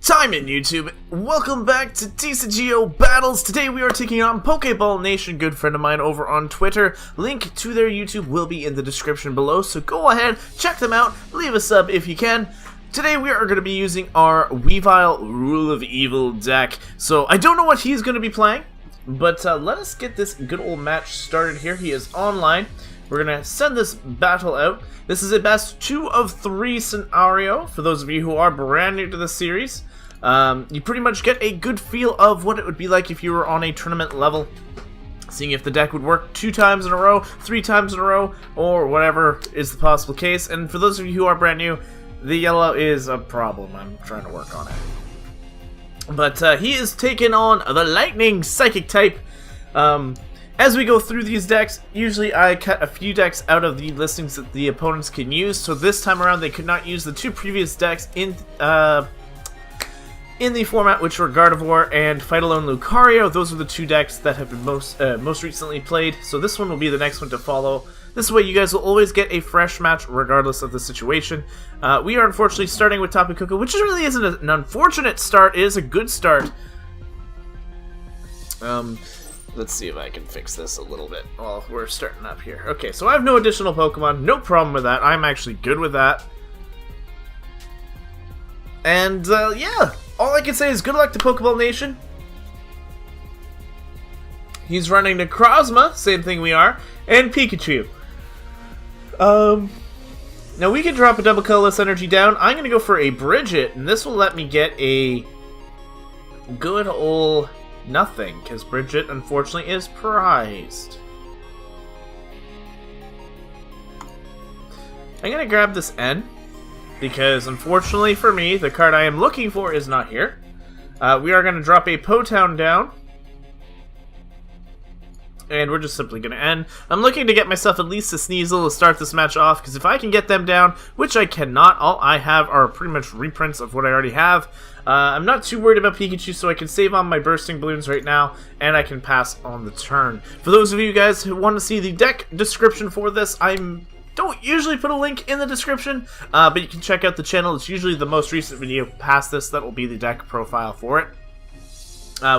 Time in YouTube. Welcome back to TCGO Battles. Today we are taking on Pokeball Nation, good friend of mine over on Twitter. Link to their YouTube will be in the description below, so go ahead, check them out, leave a sub if you can. Today we are going to be using our Weavile Rule of Evil deck. So I don't know what he's going to be playing, but let us get this good old match started here. He is online. We're going to send this battle out. This is a best 2 of 3 scenario for those of you who are brand new to the series. You pretty much get a good feel of what it would be like if you were on a tournament level, seeing if the deck would work 2 times in a row, 3 times in a row, or whatever is the possible case. And for those of you who are brand new, the yellow is a problem. I'm trying to work on it. But he is taking on the Lightning Psychic type. As we go through these decks, usually I cut a few decks out of the listings that the opponents can use. So this time around, they could not use the 2 previous decks in the format, which were Gardevoir and Fight Alone Lucario. Those are the 2 decks that have been most recently played. So this one will be the next one to follow. This way, you guys will always get a fresh match regardless of the situation. We are unfortunately starting with Tapu Koko, which really isn't an unfortunate start. It is a good start. Let's see if I can fix this a little bit while we're starting up here. Okay, so I have no additional Pokemon. No problem with that. I'm actually good with that. And, yeah. All I can say is good luck to Pokeball Nation. He's running Necrozma, same thing we are, and Pikachu. Now we can drop a double colorless energy down. I'm going to go for a Bridget, and this will let me get a good old nothing, because Bridget, unfortunately, is prized. I'm going to grab this N, because unfortunately for me, the card I am looking for is not here. We are going to drop a Potown down. And we're just simply going to end. I'm looking to get myself at least a Sneasel to start this match off, because if I can get them down, which I cannot, all I have are pretty much reprints of what I already have. I'm not too worried about Pikachu, so I can save on my Bursting Balloons right now, and I can pass on the turn. For those of you guys who want to see the deck description for this, I don't usually put a link in the description, but you can check out the channel. It's usually the most recent video past this that will be the deck profile for it.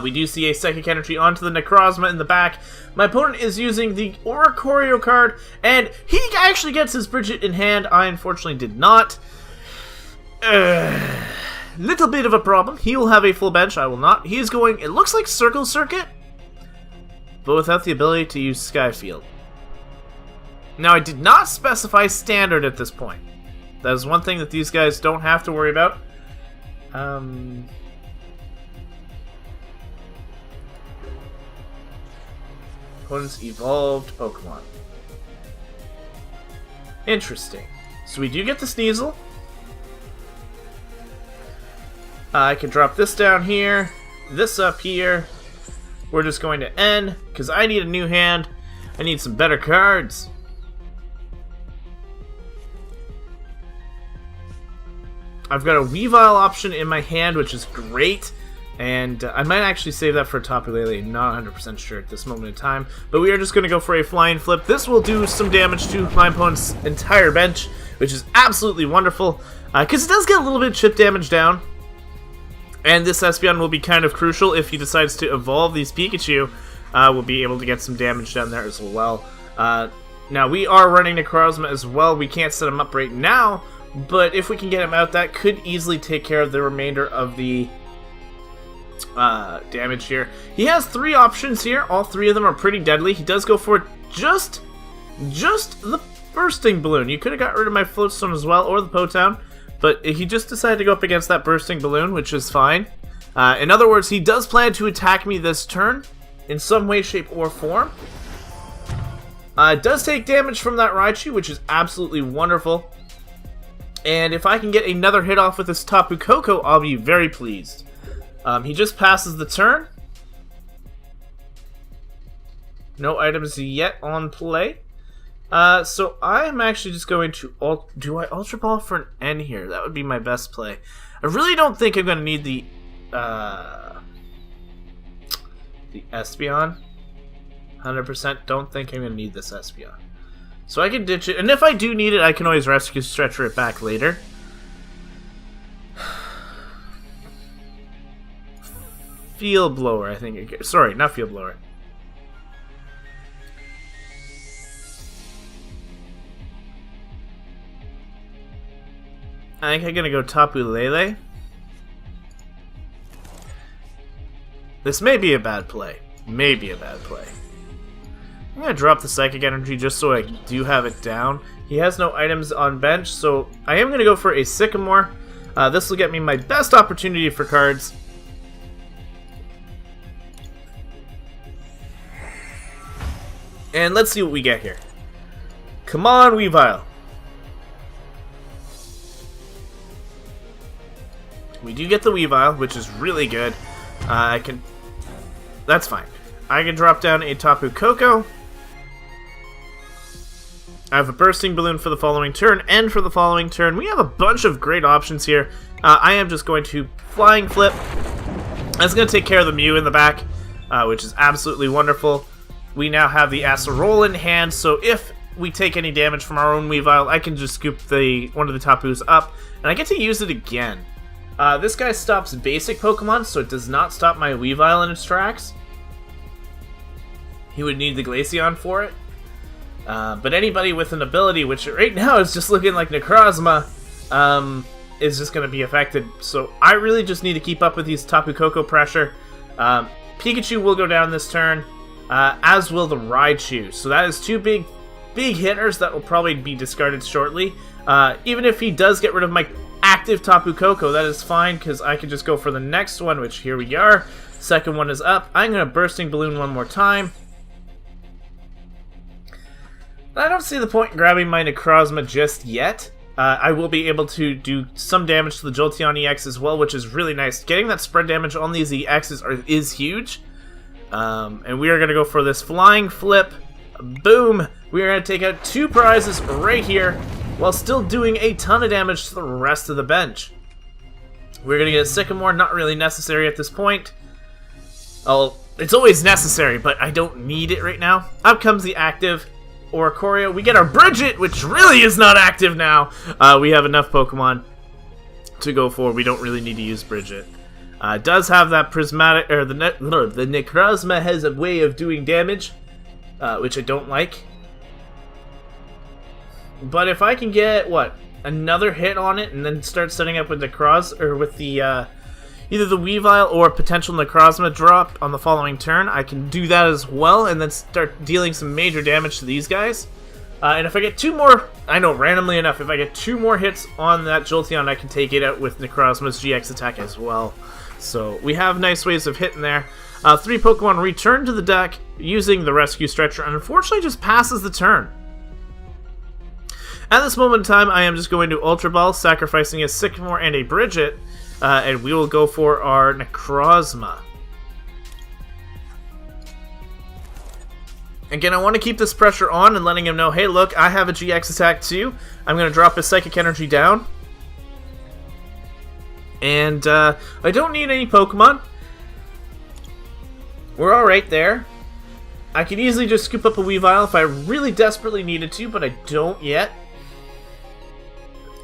We do see a Psychic Energy onto the Necrozma in the back. My opponent is using the Oricorio card, and he actually gets his Bridget in hand. I unfortunately did not. Little bit of a problem. He will have a full bench. I will not. He is going, it looks like Circle Circuit, but without the ability to use Skyfield. Now, I did not specify Standard at this point. That is one thing that these guys don't have to worry about. Opponent's evolved Pokemon. Interesting. So we do get the Sneasel. I can drop this down here, this up here. We're just going to end, because I need a new hand. I need some better cards. I've got a Weavile option in my hand, which is great. And I might actually save that for Tapu Lele. Not 100% sure at this moment in time. But we are just going to go for a Flying Flip. This will do some damage to my opponent's entire bench, which is absolutely wonderful. Because it does get a little bit of chip damage down. And this Espeon will be kind of crucial if he decides to evolve these Pikachu. We'll be able to get some damage down there as well. Now, we are running Necrozma as well. We can't set him up right now. But if we can get him out, that could easily take care of the remainder of the damage here. He has 3 options here. All 3 of them are pretty deadly. He does go for just the Bursting Balloon. You could have got rid of my Floatstone as well, or the Potown, but he just decided to go up against that Bursting Balloon, which is fine. In other words, he does plan to attack me this turn in some way, shape, or form. It does take damage from that Raichu, which is absolutely wonderful. And if I can get another hit off with this Tapu Koko, I'll be very pleased. He just passes the turn. No items yet on play. So I'm actually just going to... do I Ultra Ball for an N here? That would be my best play. I really don't think I'm going to need the Espeon. 100% don't think I'm going to need this Espeon. So I can ditch it, and if I do need it, I can always rescue Stretcher it back later. Field Blower, I think. Sorry, not Field Blower. I think I'm gonna go Tapu Lele. This may be a bad play. Maybe a bad play. I'm gonna drop the Psychic Energy just so I do have it down. He has no items on bench, so I am gonna go for a Sycamore. This will get me my best opportunity for cards. And let's see what we get here. Come on, Weavile. We do get the Weavile, which is really good. That's fine. I can drop down a Tapu Koko. I have a Bursting Balloon for the following turn, and for the following turn. We have a bunch of great options here. I am just going to Flying Flip. That's going to take care of the Mew in the back, which is absolutely wonderful. We now have the Acerola in hand, so if we take any damage from our own Weavile, I can just scoop one of the Tapus up, and I get to use it again. This guy stops basic Pokemon, so it does not stop my Weavile in its tracks. He would need the Glaceon for it. But anybody with an ability, which right now is just looking like Necrozma, is just going to be affected. So I really just need to keep up with these Tapu Koko pressure. Pikachu will go down this turn, as will the Raichu. So that is two big hitters that will probably be discarded shortly. Even if he does get rid of my active Tapu Koko, that is fine, because I can just go for the next one, which here we are. Second one is up. I'm going to Bursting Balloon one more time. I don't see the point in grabbing my Necrozma just yet. I will be able to do some damage to the Jolteon EX as well, which is really nice. Getting that spread damage on these EXs is huge. And we are going to go for this Flying Flip. Boom! We are going to take out 2 prizes right here, while still doing a ton of damage to the rest of the bench. We're going to get a Sycamore, not really necessary at this point. Oh, it's always necessary, but I don't need it right now. Up comes the active Oricorio. We get our Bridget, which really is not active now. We have enough Pokemon to go for. We don't really need to use Bridget. Does have that prismatic, or the Necrozma has a way of doing damage, which I don't like. But if I can get, another hit on it and then start setting up with with the, either the Weavile or potential Necrozma drop on the following turn, I can do that as well and then start dealing some major damage to these guys. And if I get 2 more, I know, randomly enough, if I get 2 more hits on that Jolteon, I can take it out with Necrozma's GX attack as well. So we have nice ways of hitting there. 3 Pokemon return to the deck using the Rescue Stretcher, and unfortunately just passes the turn. At this moment in time, I am just going to Ultra Ball, sacrificing a Sycamore and a Bridget, and we will go for our Necrozma. Again, I want to keep this pressure on and letting him know, hey, look, I have a GX attack too. I'm going to drop his Psychic Energy down. And I don't need any Pokemon. We're alright there. I could easily just scoop up a Weavile if I really desperately needed to, but I don't yet.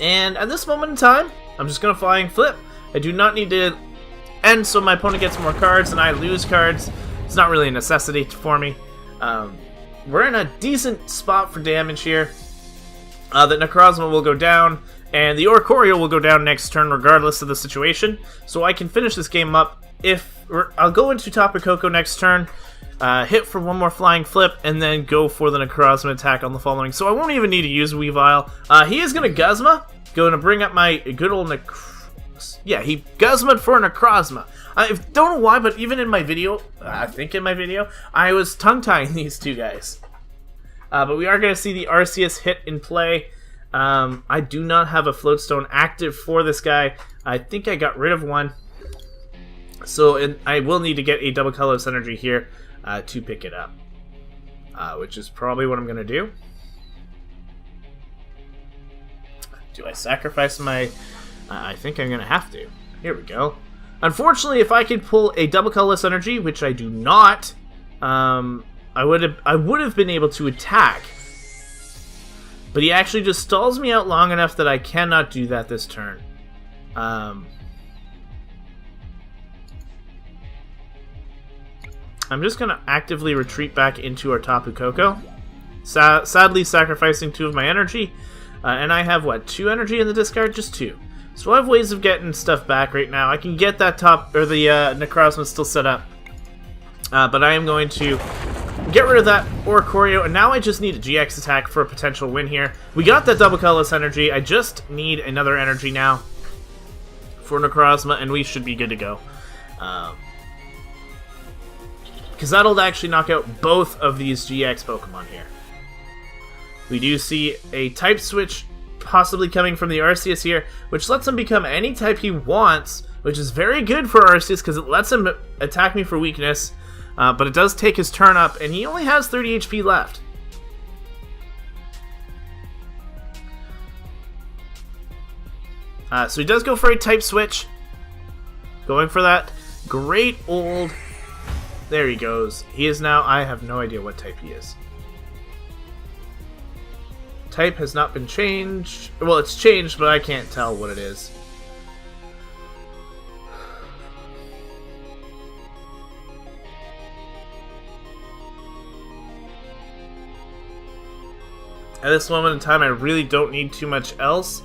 And at this moment in time, I'm just going to Flying Flip. I do not need to end so my opponent gets more cards and I lose cards. It's not really a necessity for me. We're in a decent spot for damage here. The Necrozma will go down, and the Oricorio will go down next turn regardless of the situation. So I can finish this game up. I'll go into Tapu Koko next turn, hit for one more Flying Flip, and then go for the Necrozma attack on the following. So I won't even need to use Weavile. He is going to Guzma. Going to bring up my good old Yeah, he Guzma'd for a Necrozma. I don't know why, but even in my video, I think in my video, I was tongue-tying these two guys. But we are going to see the Arceus hit in play. I do not have a Floatstone active for this guy. I think I got rid of one. So I will need to get a Double Colorless Energy here to pick it up. Which is probably what I'm going to do. Do I sacrifice my... I think I'm going to have to. Here we go. Unfortunately, if I could pull a Double Colorless Energy, which I do not, I would have been able to attack. But he actually just stalls me out long enough that I cannot do that this turn. I'm just going to actively retreat back into our Tapu Koko. Sadly sacrificing 2 of my energy. And I have, what, 2 energy in the discard? Just 2. So I have ways of getting stuff back right now. I can get that the Necrozma still set up. But I am going to get rid of that Oricorio, and now I just need a GX attack for a potential win here. We got that double colorless energy. I just need another energy now for Necrozma, and we should be good to go. Because that'll actually knock out both of these GX Pokemon here. We do see a type switch possibly coming from the Arceus here, which lets him become any type he wants, which is very good for Arceus because it lets him attack me for weakness, but it does take his turn up, and he only has 30 HP left. So he does go for a type switch, going for that great old... There he goes. He is now... I have no idea what type he is. Type has not been changed. Well, it's changed, but I can't tell what it is. At this moment in time, I really don't need too much else.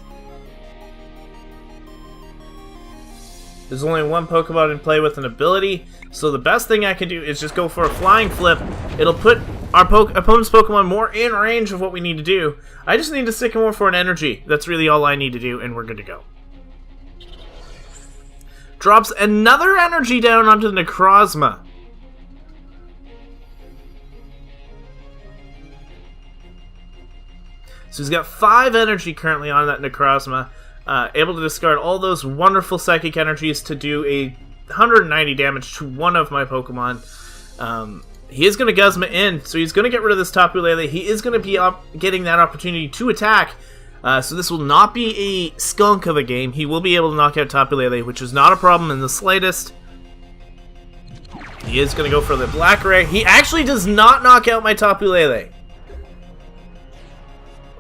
There's only one Pokemon in play with an ability, so the best thing I can do is just go for a Flying Flip. It'll put our opponent's Pokemon more in range of what we need to do. I just need to Sycamore for an energy. That's really all I need to do, and we're good to go. Drops another energy down onto the Necrozma. So he's got 5 energy currently on that Necrozma. Able to discard all those wonderful psychic energies to do a 190 damage to one of my Pokemon. He is going to Guzma in, so he's going to get rid of this Tapu Lele. He is going to be getting that opportunity to attack, so this will not be a skunk of a game. He will be able to knock out Tapu Lele, which is not a problem in the slightest. He is going to go for the Black Ray. He actually does not knock out my Tapu Lele.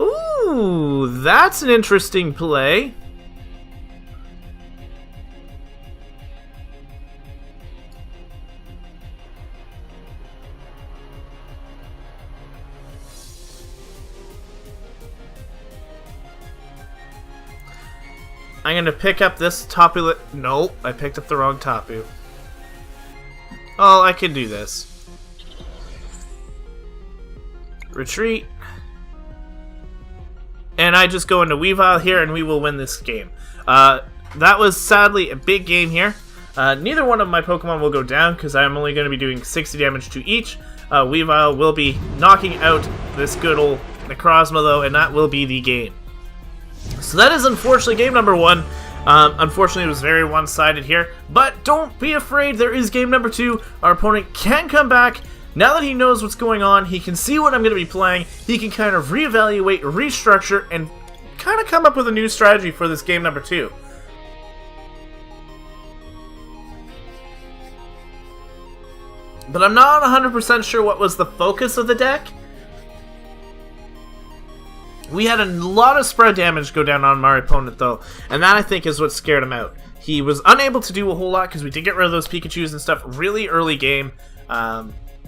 Ooh, that's an interesting play. I'm going to pick up this Tapu... Nope, I picked up the wrong Tapu. Oh, I can do this. Retreat. And I just go into Weavile here, and we will win this game. That was sadly a big game here. Neither one of my Pokemon will go down, because I'm only going to be doing 60 damage to each. Weavile will be knocking out this good old Necrozma, though, and that will be the game. So that is unfortunately game number 1. Unfortunately, it was very one-sided here. But don't be afraid, there is game number 2. Our opponent can come back. Now that he knows what's going on, he can see what I'm going to be playing, he can kind of reevaluate, restructure, and kind of come up with a new strategy for this game number 2. But I'm not 100% sure what was the focus of the deck. We had a lot of spread damage go down on my opponent, though, and that, I think, is what scared him out. He was unable to do a whole lot because we did get rid of those Pikachus and stuff really early game.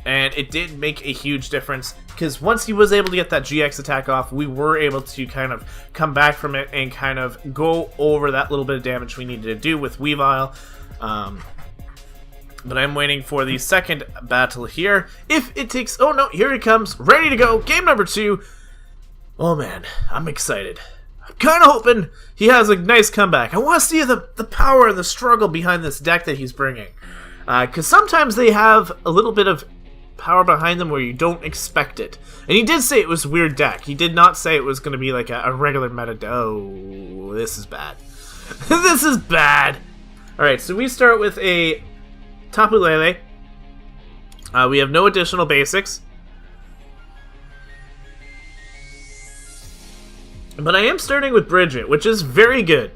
And it did make a huge difference, because once he was able to get that GX attack off, we were able to kind of come back from it and kind of go over that little bit of damage we needed to do with Weavile. But I'm waiting for the second battle here. If it takes... Oh no, here he comes, ready to go. Game number 2. Oh man, I'm excited. I'm kind of hoping he has a nice comeback. I want to see the power and the struggle behind this deck that he's bringing. Because sometimes they have a little bit of power behind them where you don't expect it. And he did say it was a weird deck. He did not say it was going to be like a regular meta. Oh, this is bad. This is bad. Alright, so we start with a Tapu Lele. We have no additional basics. But I am starting with Bridget, which is very good.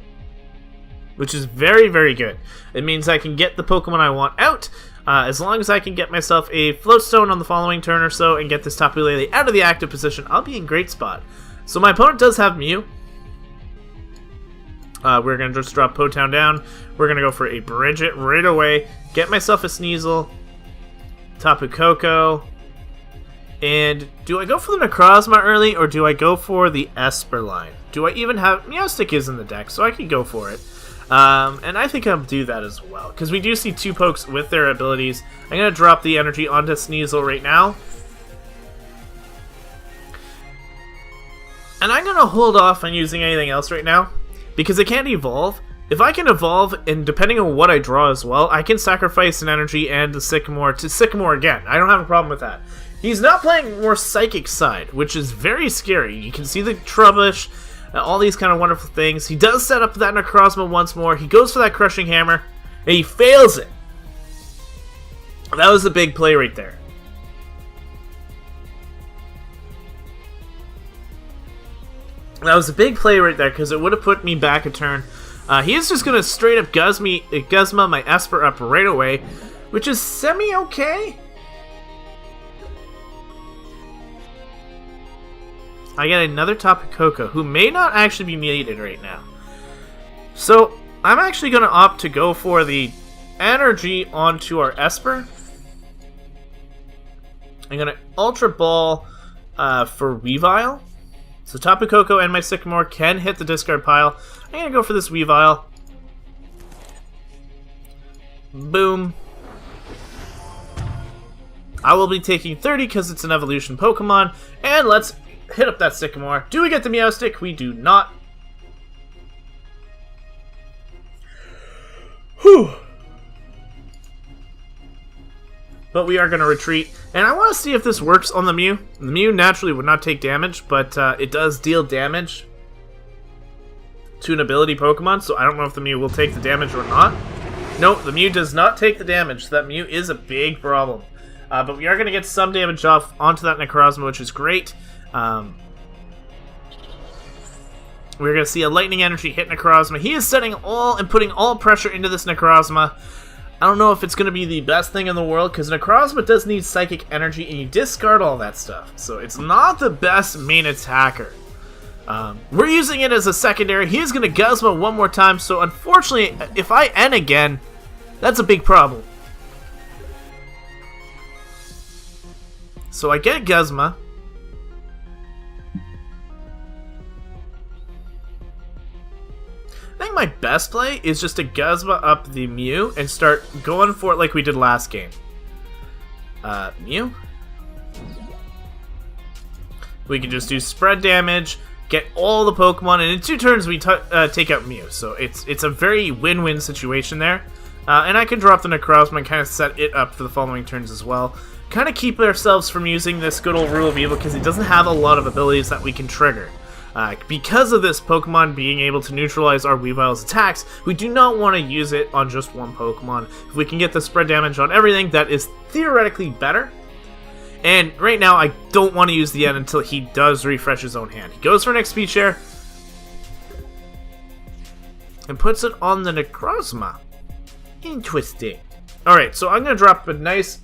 Which is very, very good. It means I can get the Pokemon I want out. As long as I can get myself a Floatstone on the following turn or so and get this Tapu Lele out of the active position, I'll be in great spot. So my opponent does have Mew. We're going to just drop Potown down. We're going to go for a Bridget right away. Get myself a Sneasel. Tapu Koko. And do I go for the Necrozma early, or do I go for the Esper line? Do I even have... Meowstic is in the deck, so I can go for it. And I think I'll do that as well, because we do see two pokes with their abilities. I'm going to drop the energy onto Sneasel right now. And I'm going to hold off on using anything else right now, because it can't evolve. If I can evolve, and depending on what I draw as well, I can sacrifice an energy and the Sycamore to Sycamore again. I don't have a problem with that. He's not playing more Psychic side, which is very scary. You can see the Trubbish, all these kind of wonderful things. He does set up that Necrozma once more. He goes for that Crushing Hammer, and he fails it. That was a big play right there. That was a big play right there, because it would have put me back a turn. He is just going to straight up Guzma my Esper up right away, which is semi-okay. I get another Tapu Koko, who may not actually be needed right now. So, I'm actually going to opt to go for the energy onto our Esper. I'm going to Ultra Ball for Weavile. So Tapu Koko and my Sycamore can hit the discard pile. I'm going to go for this Weavile. Boom. I will be taking 30 because it's an evolution Pokemon. And let's hit up that Sycamore. Do we get the Meowstic? We do not. Whew. But we are going to retreat. And I want to see if this works on the Mew. The Mew naturally would not take damage, but it does deal damage to an ability Pokemon, so I don't know if the Mew will take the damage or not. Nope, the Mew does not take the damage, so that Mew is a big problem. But we are going to get some damage off onto that Necrozma, which is great. We're going to see a Lightning Energy hit Necrozma. He is setting all and putting all pressure into this Necrozma. I don't know if it's going to be the best thing in the world, because Necrozma does need Psychic Energy, and you discard all that stuff. So it's not the best main attacker. We're using it as a secondary. He is going to Guzma one more time, so unfortunately, if I N again, that's a big problem. So I get Guzma. I think my best play is just to Guzma up the Mew and start going for it like we did last game. Mew. We can just do spread damage, get all the Pokemon, and in 2 turns we take out Mew. So it's a very win-win situation there. And I can drop the Necrozma and kind of set it up for the following turns as well. Kind of keep ourselves from using this good old Rule of Evil, because he doesn't have a lot of abilities that we can trigger. Because of this Pokemon being able to neutralize our Weavile's attacks, we do not want to use it on just one Pokemon. If we can get the spread damage on everything, that is theoretically better. And right now, I don't want to use the N until he does refresh his own hand. He goes for an XP share and puts it on the Necrozma. Interesting. Alright, so I'm going to drop a nice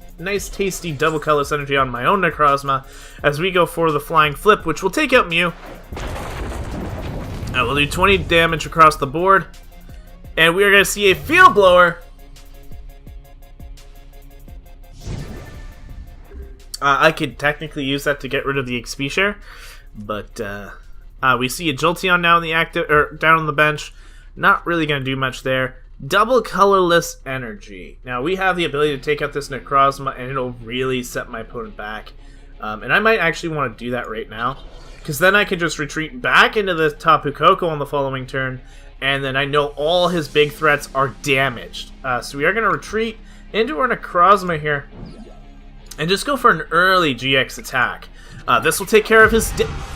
tasty double colorless energy on my own Necrozma as we go for the Flying Flip, which will take out Mew. I will do 20 damage across the board, and we are going to see a Field Blower. I could technically use that to get rid of the XP share, but we see a Jolteon now in the active or down on the bench. Not really going to do much there. Double colorless energy. Now we have the ability to take out this Necrozma, and it'll really set my opponent back. And I might actually want to do that right now, because then I can just retreat back into the Tapu Koko on the following turn, and then I know all his big threats are damaged. So we are going to retreat into our Necrozma here, and just go for an early GX attack. This will take care of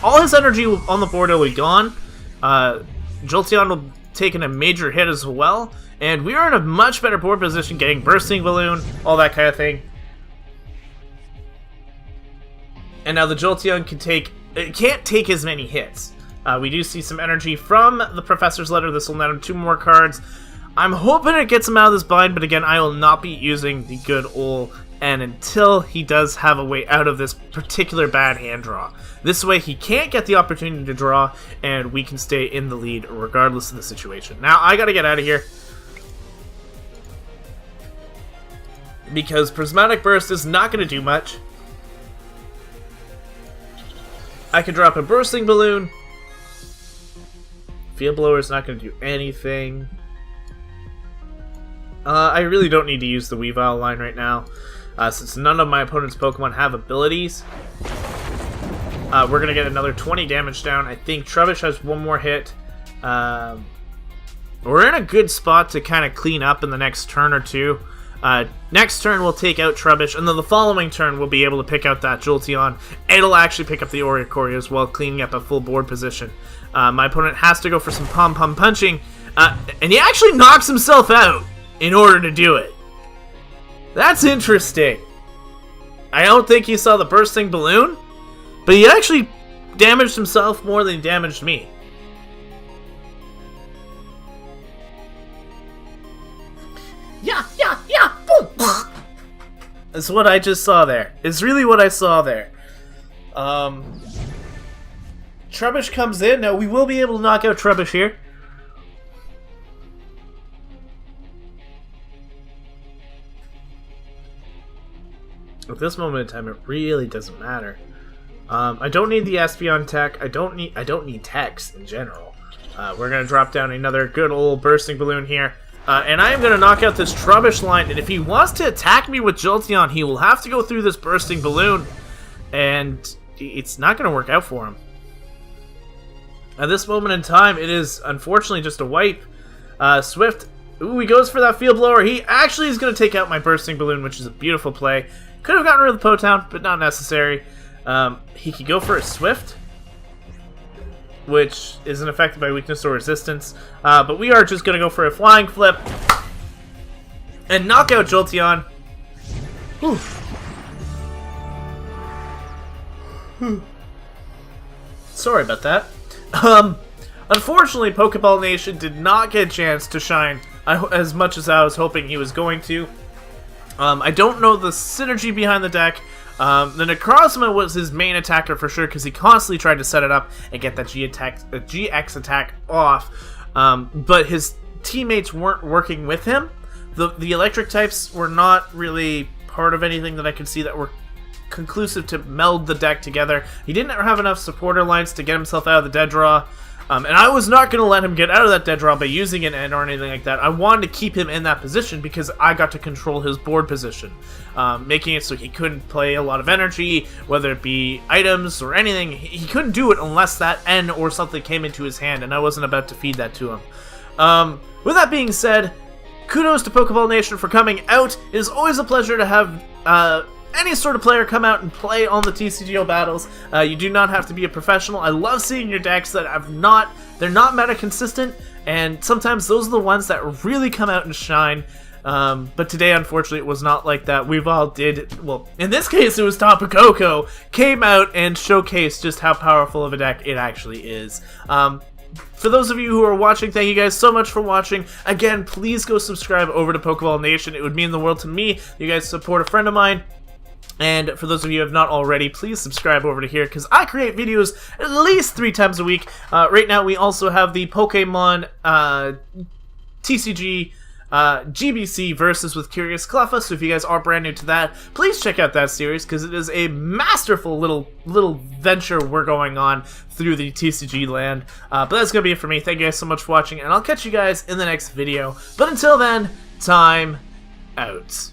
all his energy on the board will be gone. Jolteon will take a major hit as well. And we are in a much better board position, getting Bursting Balloon, all that kind of thing. And now the Jolteon can't take as many hits. We do see some energy from the Professor's Letter. This will net him 2 more cards. I'm hoping it gets him out of this bind, but again, I will not be using the good old N until he does have a way out of this particular bad hand draw. This way he can't get the opportunity to draw, and we can stay in the lead regardless of the situation. Now I gotta get out of here. because Prismatic Burst is not going to do much. I can drop a Bursting Balloon. Field Blower is not going to do anything. I really don't need to use the Weavile line right now, since none of my opponent's Pokemon have abilities. We're going to get another 20 damage down. I think Trubbish has one more hit. We're in a good spot to kind of clean up in the next turn or two. Next turn we'll take out Trubbish, and then the following turn we'll be able to pick out that Jolteon. It'll actually pick up the Oricorio as well, cleaning up a full board position. My opponent has to go for some pom-pom punching, and he actually knocks himself out in order to do it. That's interesting. I don't think he saw the Bursting Balloon, but he actually damaged himself more than he damaged me. Yeah, boom! That's what I just saw there. It's really what I saw there. Trubbish comes in. Now, we will be able to knock out Trubbish here. At this moment in time, it really doesn't matter. I don't need the Espeon tech. I don't need techs in general. We're gonna drop down another good old Bursting Balloon here, and I am gonna knock out this Trubbish line. And if he wants to attack me with Jolteon, he will have to go through this Bursting Balloon, and it's not gonna work out for him. At this moment in time, it is unfortunately just a wipe. Swift, ooh, he goes for that Field Blower. He actually is gonna take out my Bursting Balloon, which is a beautiful play. Could have gotten rid of the Potown, but not necessary. He could go for a Swift, which isn't affected by weakness or resistance. But we are just going to go for a Flying Flip and knock out Jolteon. Sorry about that. Unfortunately, Pokeball Nation did not get a chance to shine as much as I was hoping he was going to. I don't know the synergy behind the deck. The Necrozma was his main attacker for sure, because he constantly tried to set it up and get that GX attack off. But his teammates weren't working with him. The electric types were not really part of anything that I could see that were conclusive to meld the deck together. He didn't have enough supporter lines to get himself out of the dead draw. And I was not going to let him get out of that dead draw by using an end or anything like that. I wanted to keep him in that position because I got to control his board position, making it so he couldn't play a lot of energy, whether it be items or anything. He couldn't do it unless that end or something came into his hand, and I wasn't about to feed that to him. With that being said, kudos to Pokeball Nation for coming out. It is always a pleasure to have any sort of player come out and play on the TCGO battles. You do not have to be a professional. I love seeing your decks that they're not meta consistent, and sometimes those are the ones that really come out and shine. But today, unfortunately, it was not like that. Weavile did, well, in this case, it was Tapu Koko, came out and showcased just how powerful of a deck it actually is. For those of you who are watching, thank you guys so much for watching. Again, please go subscribe over to Pokeball Nation. It would mean the world to me. You guys support a friend of mine. And for those of you who have not already, please subscribe over to here, because I create videos at least 3 times a week. Right now, we also have the Pokemon TCG GBC versus with Curious Cleffa, so if you guys are brand new to that, please check out that series, because it is a masterful little venture we're going on through the TCG land. But that's going to be it for me. Thank you guys so much for watching, and I'll catch you guys in the next video. But until then, time out.